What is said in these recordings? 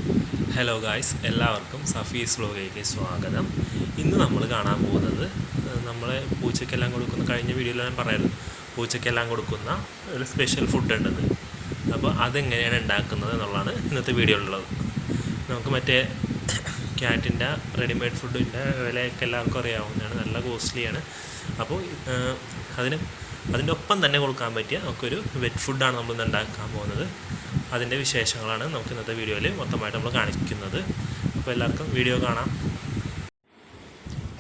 Hello guys, എല്ലാവർക്കും സഫീസ് വ്ലോഗിലേക്ക് സ്വാഗതം. ഇന്ന് നമ്മൾ കാണാൻ പോകുന്നത് നമ്മളെ പൂച്ചയ്ക്കെല്ലാം കൊടുക്കുന്ന, കഴിഞ്ഞ വീഡിയോയിൽ ഞാൻ പറയായിരുന്നു പൂച്ചയ്ക്കെല്ലാം കൊടുക്കുന്ന ഒരു സ്പെഷ്യൽ ഫുഡ് ഉണ്ടെന്ന്. അപ്പോൾ അതെങ്ങനെയാണ് ഉണ്ടാക്കുന്നത് എന്നുള്ളതാണ് ഇന്നത്തെ വീഡിയോയിലുള്ളത്. നമുക്ക് മറ്റേ ക്യാറ്റിൻ്റെ റെഡിമെയ്ഡ് ഫുഡിൻ്റെ വിലയൊക്കെ എല്ലാവർക്കും അറിയാവുന്നതാണ്, നല്ല കോസ്റ്റ്ലിയാണ്. അപ്പോൾ അതിൻ്റെ ഒപ്പം തന്നെ കൊടുക്കാൻ പറ്റിയ നമുക്കൊരു വെറ്റ് ഫുഡാണ് നമ്മളിന്ന് ഉണ്ടാക്കാൻ പോകുന്നത്. അതിൻ്റെ വിശേഷങ്ങളാണ് നമുക്ക് ഇന്നത്തെ വീഡിയോയിൽ മൊത്തമായിട്ട് നമ്മൾ കാണിക്കുന്നത്. അപ്പോൾ എല്ലാവർക്കും വീഡിയോ കാണാം.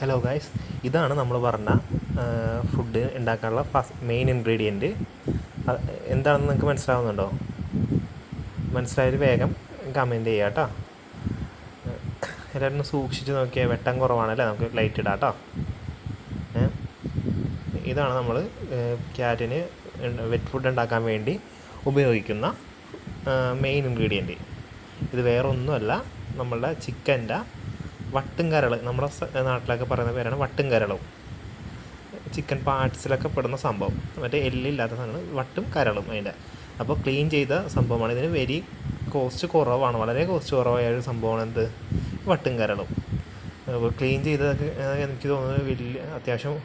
ഹലോ ഗൈസ്, ഇതാണ് നമ്മൾ പറഞ്ഞ ഫുഡ് ഉണ്ടാക്കാനുള്ള മെയിൻ ഇൻഗ്രീഡിയൻറ്റ്. എന്താണെന്ന് നിങ്ങൾക്ക് മനസ്സിലാവുന്നുണ്ടോ? മനസ്സിലായൊരു വേഗം കമൻറ്റ് ചെയ്യുക കേട്ടോ. എല്ലാവരും സൂക്ഷിച്ച് നോക്കിയാൽ വെട്ടം കുറവാണല്ലേ, നമുക്ക് ലൈറ്റ് ഇടാം കേട്ടോ. ഇതാണ് നമ്മൾ ക്യാറ്റിന് വെറ്റ് ഫുഡ് ഉണ്ടാക്കാൻ വേണ്ടി ഉപയോഗിക്കുന്ന മെയിൻ ഇൻഗ്രീഡിയൻറ്റ്. ഇത് വേറെ ഒന്നുമല്ല, നമ്മളുടെ ചിക്കൻ്റെ വട്ടുംകരൾ, നമ്മുടെ നാട്ടിലൊക്കെ പറയുന്ന പേരാണ് വട്ടുംകരളും. ചിക്കൻ പാർട്സിലൊക്കെ പെടുന്ന സംഭവം, മറ്റേ എല്ലില്ലാത്ത സാധനമാണ് വട്ടും കരളും അതിൻ്റെ. അപ്പോൾ ക്ലീൻ ചെയ്ത സംഭവമാണ്. ഇതിന് വെരി കോസ്റ്റ് കുറവാണ്, വളരെ കോസ്റ്റ് കുറവായ ഒരു സംഭവമാണ് എന്ത്, വട്ടുംകരളും. അപ്പോൾ ക്ലീൻ ചെയ്തതൊക്കെ എനിക്ക് തോന്നുന്നത് വലിയ അത്യാവശ്യം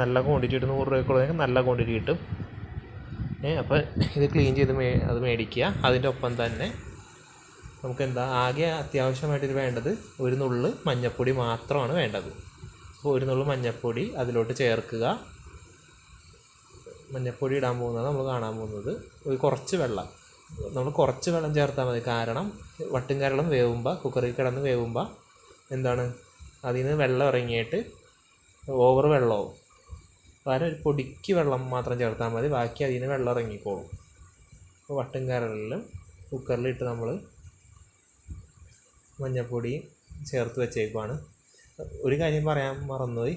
നല്ല ക്വാണ്ടിറ്റി കിട്ടും. 100 രൂപയ്ക്കുള്ളതൊക്കെ നല്ല ക്വാണ്ടിറ്റി കിട്ടും. അപ്പോൾ ഇത് ക്ലീൻ ചെയ്ത് അത് മേടിക്കുക. അതിൻ്റെ ഒപ്പം തന്നെ നമുക്ക് ആകെ അത്യാവശ്യമായിട്ട് ഇത് വേണ്ടത് ഒരു നുള്ള് മഞ്ഞൾപ്പൊടി മാത്രമാണ് വേണ്ടത്. അപ്പോൾ ഒരു നുള്ള് മഞ്ഞൾപ്പൊടി അതിലോട്ട് ചേർക്കുക. മഞ്ഞൾപ്പൊടി ഇടാൻ പോകുന്നത് നമ്മൾ കാണാൻ പോകുന്നത് ഒരു കുറച്ച് വെള്ളം, നമ്മൾ കുറച്ച് വെള്ളം ചേർത്താൽ മതി. കാരണം വട്ടുംകരളും വേവുമ്പോൾ, കുക്കറിൽ കിടന്ന് വേവുമ്പോൾ അതിൽ നിന്ന് വെള്ളം ഇറങ്ങിയിട്ട് ഓവർ വെള്ളമാവും. കാരണം ഒരു പൊടിക്ക് വെള്ളം മാത്രം ചേർത്താൽ മതി, ബാക്കി അതിൽ നിന്ന് വെള്ളം ഇറങ്ങിക്കോളും. അപ്പോൾ വട്ടുംകരളിലും കുക്കറിലിട്ട് നമ്മൾ മഞ്ഞൾപ്പൊടി ചേർത്ത് വെച്ചേക്കുവാണ്. ഒരു കാര്യം പറയാൻ മറന്നുപോയി,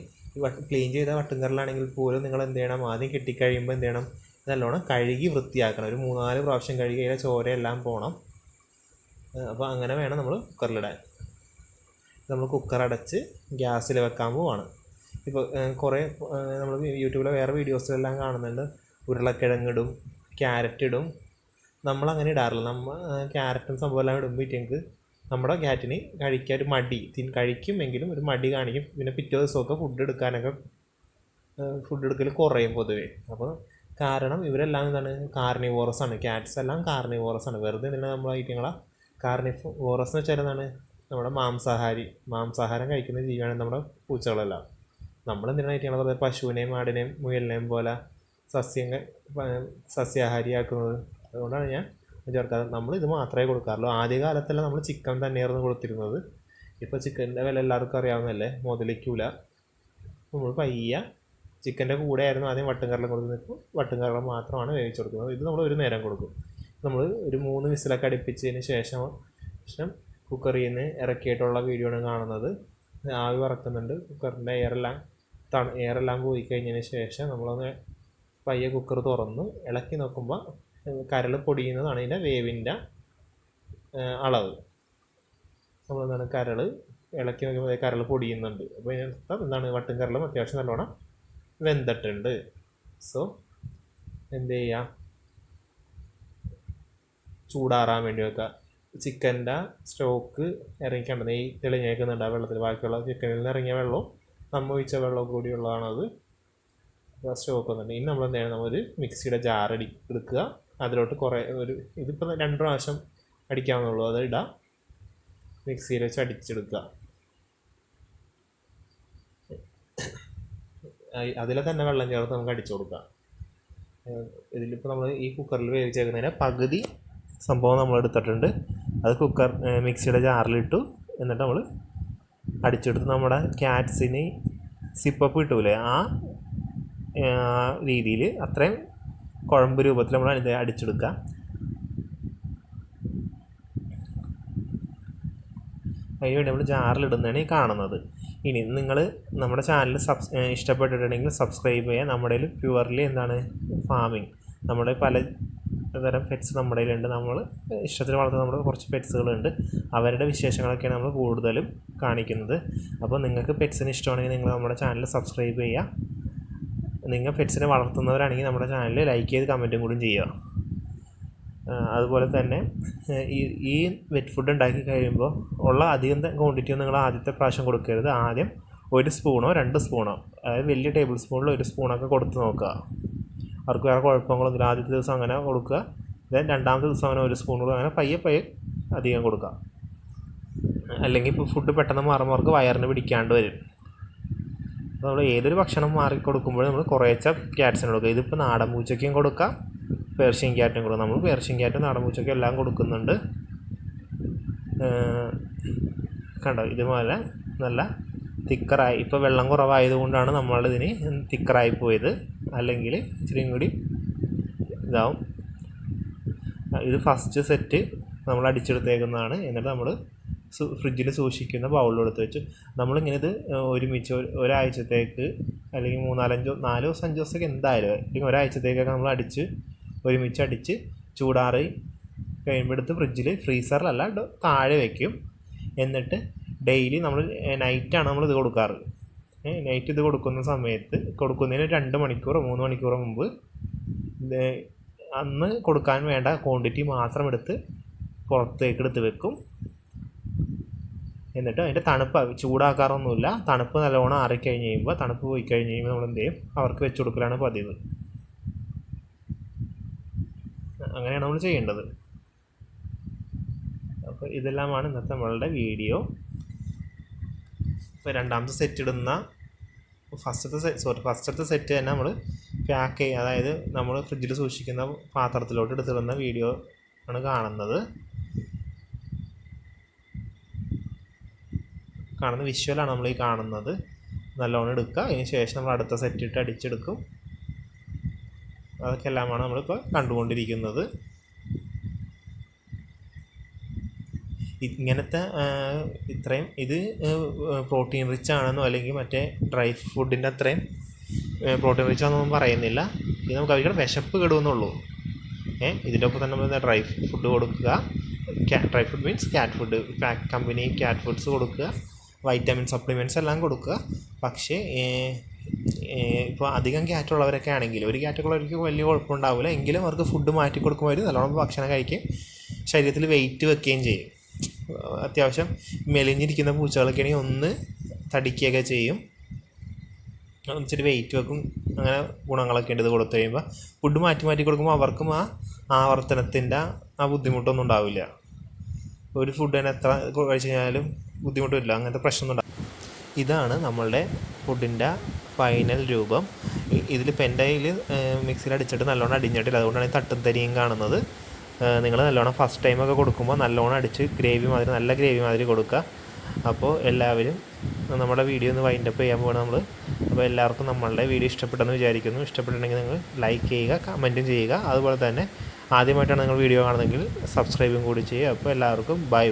ക്ലീൻ ചെയ്ത വട്ടുംകരലാണെങ്കിൽ പോലും നിങ്ങൾ എന്ത് ചെയ്യണം, ആദ്യം കിട്ടിക്കഴിയുമ്പോൾ എന്ത് ചെയ്യണം, നല്ലോണം കഴുകി വൃത്തിയാക്കണം. ഒരു 3-4 പ്രാവശ്യം കഴുകി അതിലെ ചോരയെല്ലാം പോകണം. അപ്പോൾ അങ്ങനെ വേണം നമ്മൾ കുക്കറിലിടാൻ. നമ്മൾ കുക്കർ അടച്ച് ഗ്യാസിൽ വെക്കാൻ പോവാണ്. ഇപ്പോൾ കുറേ നമ്മൾ യൂട്യൂബിലെ വേറെ വീഡിയോസിലെല്ലാം കാണുന്നുണ്ട്, ഉരുളക്കിഴങ്ങിടും, ക്യാരറ്റ് ഇടും. നമ്മളങ്ങനെ ഇടാറില്ല. നമ്മൾ ക്യാരറ്റും സംഭവമെല്ലാം ഇടുമ്പോഴത്തേക്ക് നമ്മുടെ ക്യാറ്റിന് കഴിക്കാൻ ഒരു മടി, കഴിക്കുമെങ്കിലും ഒരു മടി കാണിക്കും. പിന്നെ പിറ്റേ ദിവസമൊക്കെ ഫുഡ് എടുക്കൽ കുറയും പൊതുവേ. അപ്പോൾ കാരണം ഇവരെല്ലാം കാർണിവോറസ് ആണ്. ക്യാറ്റ്സ് എല്ലാം കാർണിവോറസ് ആണ്. വെറുതെ തന്നെ നമ്മൾ ഐറ്റങ്ങളെ കാർണിവോറസ് എന്ന് വെച്ചാൽ നമ്മുടെ മാംസാഹാരം കഴിക്കുന്ന ജീവിയാണ് നമ്മുടെ പൂച്ചകളെല്ലാം. നമ്മളെന്തിനാണ് ഐറ്റങ്ങളെ വെറുതെ പശുവിനെയും ആടിനെയും മുയലിനെയും പോലെ സസ്യാഹാരിയാക്കുന്നത്? അതുകൊണ്ടാണ് ഞാൻ ചേർക്കാറ്. നമ്മൾ ഇത് മാത്രമേ കൊടുക്കാറുള്ളൂ. ആദ്യകാലത്തെല്ലാം നമ്മൾ ചിക്കൻ തന്നെയായിരുന്നു കൊടുത്തിരുന്നത്. ഇപ്പോൾ ചിക്കൻ്റെ വില എല്ലാവർക്കും അറിയാവുന്നതല്ലേ, മുതലിക്കൂല. നമ്മൾ പയ്യ ചിക്കൻ്റെ കൂടെ ആയിരുന്നു ആദ്യം വട്ടുംകരളം കൊടുക്കുന്നത്. ഇപ്പോൾ വട്ടുംകരളം മാത്രമാണ് വേവിച്ച് കൊടുക്കുന്നത്. ഇത് നമ്മൾ ഒരു നേരം കൊടുക്കും. നമ്മൾ ഒരു 3 വിസിലൊക്കെ അടുപ്പിച്ചതിന് ശേഷം കുക്കറിൽ നിന്ന് ഇറക്കിയിട്ടുള്ള വീഡിയോ ആണ് കാണുന്നത്. ആവി പറക്കുന്നുണ്ട്, കുക്കറിൻ്റെ എയറെല്ലാം പോയി കഴിഞ്ഞതിന് ശേഷം നമ്മളൊന്ന് പയ്യെ കുക്കർ തുറന്ന് ഇളക്കി നോക്കുമ്പോൾ കരൾ പൊടിയുന്നതാണ് ഇതിൻ്റെ വേവിൻ്റെ അളവ്. നമ്മളെന്താണ് കരൾ ഇളക്കി നോക്കുമ്പോൾ കരൾ പൊടിയുന്നുണ്ട്. അപ്പോൾ ഇതിനർത്ഥം വട്ടുംകരളും അത്യാവശ്യം നല്ലോണം വെന്തിട്ടുണ്ട്. സോ എന്ത് ചെയ്യുക, ചൂടാറാൻ വേണ്ടി വെക്കുക. ചിക്കൻ്റെ സ്റ്റോക്ക് ഇറങ്ങിക്കേണ്ടത് ഈ തെളിഞ്ഞേക്കുന്നുണ്ട് ആ വെള്ളത്തിൽ. ബാക്കിയുള്ള ചിക്കനിൽ നിന്ന് ഇറങ്ങിയ വെള്ളവും നമ്മൾ ഒഴിച്ച വെള്ളവും കൂടിയുള്ളതാണത്. സ്റ്റോക്ക് വന്നിട്ടുണ്ട്. ഇനി നമ്മൾ എന്ത് ചെയ്യണം, നമ്മളൊരു മിക്സിയുടെ ജാർ എടുക്കുക. അതിലോട്ട് ഇതിപ്പോൾ 2 പ്രാവശ്യം അടിക്കാവുന്നുള്ളൂ. അത് ഇടാം, മിക്സിയിൽ വെച്ച് അടിച്ചെടുക്കുക. അതിലെ തന്നെ വെള്ളം ചേർത്ത് നമുക്ക് അടിച്ചു കൊടുക്കാം. ഇതിലിപ്പോൾ നമ്മൾ ഈ കുക്കറിൽ വേവിച്ചേക്കുന്നതിന് പകുതി സംഭവം നമ്മൾ എടുത്തിട്ടുണ്ട്. അത് മിക്സിയുടെ ജാറിലിട്ടു. എന്നിട്ട് നമ്മൾ അടിച്ചെടുത്ത് നമ്മുടെ ക്യാറ്റ്സിന് സിപ്പപ്പ് കിട്ടൂലേ, ആ രീതിയിൽ അത്രയും കുഴമ്പ് രൂപത്തിൽ നമ്മൾ അടിച്ചെടുക്കുക. അതിനുവേണ്ടി നമ്മൾ ജാറിലിടുന്നതാണ് ഈ കാണുന്നത്. ഇനി നിങ്ങൾ നമ്മുടെ ചാനൽ ഇഷ്ടപ്പെട്ടിട്ടുണ്ടെങ്കിൽ സബ്സ്ക്രൈബ് ചെയ്യുക. നമ്മുടെ പ്യുവർലി ഫാമിങ്, നമ്മുടെ പലതരം പെറ്റ്സ് നമ്മുടെ കയ്യിലുണ്ട്. നമ്മൾ ഇഷ്ടത്തിന് വളർത്തുന്ന നമ്മുടെ കുറച്ച് പെറ്റ്സുകളുണ്ട്. അവരുടെ വിശേഷങ്ങളൊക്കെയാണ് നമ്മൾ കൂടുതലും കാണിക്കുന്നത്. അപ്പോൾ നിങ്ങൾക്ക് പെറ്റ്സിന് ഇഷ്ടമാണെങ്കിൽ നിങ്ങൾ നമ്മുടെ ചാനൽ സബ്സ്ക്രൈബ് ചെയ്യുക. നിങ്ങൾ പെറ്റ്സിനെ വളർത്തുന്നവരാണെങ്കിൽ നമ്മുടെ ചാനൽ ലൈക്ക് ചെയ്ത് കമൻറ്റും കൂടി ചെയ്യുക. അതുപോലെ തന്നെ ഈ വെറ്റ് ഫുഡ് ഉണ്ടാക്കി കഴിയുമ്പോൾ ഉള്ള അധികം ക്വാണ്ടിറ്റി നിങ്ങൾ ആദ്യത്തെ പ്രാവശ്യം കൊടുക്കരുത്. ആദ്യം 1 സ്പൂണോ 2 സ്പൂണോ, അതായത് വലിയ ടേബിൾ സ്പൂണിൽ 1 സ്പൂണൊക്കെ കൊടുത്ത് നോക്കുക. അവർക്ക് വേറെ കുഴപ്പങ്ങളൊന്നുമില്ല. ആദ്യത്തെ ദിവസം അങ്ങനെ കൊടുക്കുക. ദെൻ രണ്ടാമത്തെ ദിവസം അങ്ങനെ 1 സ്പൂണുകൾ അങ്ങനെ പയ്യെ അധികം കൊടുക്കുക. അല്ലെങ്കിൽ ഇപ്പോൾ ഫുഡ് പെട്ടെന്ന് മാറുമ്പോൾ വയറിന് പിടിക്കാണ്ട് വരും. അപ്പോൾ നമ്മൾ ഏതൊരു ഭക്ഷണം മാറി കൊടുക്കുമ്പോഴും നമ്മൾ കുറേശ്ശെ ക്യാറ്റ്സിന് കൊടുക്കുക. ഇതിപ്പോൾ നാടൻ പൂച്ചയ്ക്കും കൊടുക്കാം, പേർഷ്യൻ ക്യാറ്റും കൊടുക്കാം. നമ്മൾ പേർഷ്യൻ ക്യാറ്റും നാടൻ പൂച്ചയ്ക്കും എല്ലാം കൊടുക്കുന്നുണ്ട്. കണ്ടോ, ഇതുപോലെ നല്ല തിക്കറായി. ഇപ്പോൾ വെള്ളം കുറവായതുകൊണ്ടാണ് നമ്മളിതിന് തിക്കറായി പോയത്. അല്ലെങ്കിൽ ഇച്ചിരിയും കൂടി ഇതാവും. ഇത് ഫസ്റ്റ് സെറ്റ് നമ്മൾ അടിച്ചെടുത്തേക്കുന്നതാണ്. എന്നിട്ട് നമ്മൾ ഫ്രിഡ്ജിൽ സൂക്ഷിക്കുന്ന ബൗളിലെടുത്ത് വെച്ച് നമ്മളിങ്ങനെ ഇത് ഒരുമിച്ച് ഒരാഴ്ചത്തേക്ക് അല്ലെങ്കിൽ 4 ദിവസം 5 ദിവസമൊക്കെ എന്തായാലും, അല്ലെങ്കിൽ ഒരാഴ്ചത്തേക്കൊക്കെ നമ്മൾ ഒരുമിച്ച് അടിച്ച് ചൂടാറി കഴിയുമ്പോൾ എടുത്ത് ഫ്രിഡ്ജിൽ, ഫ്രീസറിലല്ല താഴെ വയ്ക്കും. എന്നിട്ട് ഡെയിലി നമ്മൾ നൈറ്റാണ് നമ്മളിത് കൊടുക്കാറ്. നൈറ്റ് ഇത് കൊടുക്കുന്ന സമയത്ത് കൊടുക്കുന്നതിന് 2 മണിക്കൂറോ 3 മണിക്കൂറോ മുമ്പ് അന്ന് കൊടുക്കാൻ വേണ്ട ക്വാണ്ടിറ്റി മാത്രം എടുത്ത് പുറത്തേക്ക് എടുത്ത് വെക്കും. എന്നിട്ട് അതിൻ്റെ തണുപ്പ് ചൂടാക്കാറൊന്നുമില്ല. തണുപ്പ് നല്ലോണം ആറിക്കഴിഞ്ഞ് കഴിയുമ്പോൾ, തണുപ്പ് പോയി കഴിഞ്ഞ് കഴിയുമ്പോൾ നമ്മൾ എന്ത് ചെയ്യും, അവർക്ക് വെച്ച് കൊടുക്കലാണ് പതിവ്. അങ്ങനെയാണ് നമ്മൾ ചെയ്യേണ്ടത്. അപ്പോൾ ഇതെല്ലാമാണ് ഇന്നത്തെ നമ്മളുടെ വീഡിയോ. ഇപ്പോൾ രണ്ടാമത്തെ സെറ്റ് ഇടുന്ന ഫസ്റ്റത്തെ സെറ്റ് തന്നെ നമ്മൾ പാക്ക് ചെയ്യുക, അതായത് നമ്മൾ ഫ്രിഡ്ജിൽ സൂക്ഷിക്കുന്ന പാത്രത്തിലോട്ട് എടുത്തിടുന്ന വീഡിയോ ആണ് കാണുന്ന വിഷ്വലാണ് നമ്മൾ ഈ കാണുന്നത്. നല്ലോണം എടുക്കുക. അതിന് ശേഷം നമ്മൾ അടുത്ത സെറ്റ് ഇട്ട് അടിച്ചെടുക്കും. അതൊക്കെ എല്ലാമാണ് നമ്മളിപ്പോൾ കണ്ടുകൊണ്ടിരിക്കുന്നത്. ഇങ്ങനത്തെ ഇത്രയും ഇത് പ്രോട്ടീൻ റിച്ച് ആണെന്നോ അല്ലെങ്കിൽ മറ്റേ ഡ്രൈ ഫുഡിൻ്റെ അത്രയും പ്രോട്ടീൻ റിച്ച് ആണെന്നൊന്നും പറയുന്നില്ല. ഇത് നമുക്ക് അവരുടെ വിശപ്പ് കെടുമെന്നുള്ളൂ. ഇതിൻ്റെ ഒപ്പം തന്നെ നമ്മൾ ഡ്രൈ ഫുഡ് കൊടുക്കുക. Dry food means cat food, company cat foods കൊടുക്കുക. വൈറ്റമിൻ സപ്ലിമെൻറ്റ്സ് എല്ലാം കൊടുക്കുക. പക്ഷേ ഇപ്പോൾ അധികം ക്യാറ്റുള്ളവരൊക്കെ ആണെങ്കിൽ, ഒരു ക്യാറ്റുള്ളവർക്ക് വലിയ കുഴപ്പമുണ്ടാവില്ല. എങ്കിലും അവർക്ക് ഫുഡ് മാറ്റി കൊടുക്കുമ്പോൾ അവർ നല്ലോണം ഭക്ഷണം കഴിക്കുകയും ശരീരത്തിൽ വെയിറ്റ് വെക്കുകയും ചെയ്യും. അത്യാവശ്യം മെലിഞ്ഞിരിക്കുന്ന പൂച്ചകളൊക്കെ ആണെങ്കിൽ ഒന്ന് തടിക്കുകയൊക്കെ ചെയ്യും, ഇച്ചിരി വെയിറ്റ് വെക്കും. അങ്ങനെ ഗുണങ്ങളൊക്കെ ഉണ്ട് ഇത് കൊടുത്തു കഴിയുമ്പോൾ. ഫുഡ് മാറ്റി കൊടുക്കുമ്പോൾ അവർക്കും ആ ആവർത്തനത്തിൻ്റെ ആ ബുദ്ധിമുട്ടൊന്നും ഉണ്ടാവില്ല. ഒരു ഫുഡ് തന്നെ എത്ര കഴിച്ച് കഴിഞ്ഞാലും ബുദ്ധിമുട്ടില്ല, അങ്ങനത്തെ പ്രശ്നമൊന്നും ഉണ്ടാവില്ല. ഇതാണ് നമ്മളുടെ ഫുഡിൻ്റെ ഫൈനൽ രൂപം. ഇതിലിപ്പോൾ എൻ്റെ കയ്യിൽ മിക്സിയിൽ അടിച്ചിട്ട് നല്ലോണം അടിഞ്ഞിട്ടില്ല, അതുകൊണ്ടാണ് ഈ തട്ടും തരിയും കാണുന്നത്. നിങ്ങൾ നല്ലോണം ഫസ്റ്റ് ടൈമൊക്കെ കൊടുക്കുമ്പോൾ നല്ലോണം അടിച്ച് നല്ല ഗ്രേവി മാതിരി കൊടുക്കുക. അപ്പോൾ എല്ലാവരും നമ്മുടെ വീഡിയോ ഒന്ന് വൈൻഡപ്പ് ചെയ്യാൻ പോകണം നമ്മൾ. അപ്പോൾ എല്ലാവർക്കും നമ്മളുടെ വീഡിയോ ഇഷ്ടപ്പെട്ടെന്ന് വിചാരിക്കുന്നു. ഇഷ്ടപ്പെട്ടിട്ടുണ്ടെങ്കിൽ നിങ്ങൾ ലൈക്ക് ചെയ്യുക, കമൻറ്റും ചെയ്യുക. അതുപോലെ തന്നെ ആദ്യമായിട്ടാണ് നിങ്ങൾ വീഡിയോ കാണുന്നതെങ്കിൽ സബ്സ്ക്രൈബും കൂടി ചെയ്യുക. അപ്പോൾ എല്ലാവർക്കും ബൈ.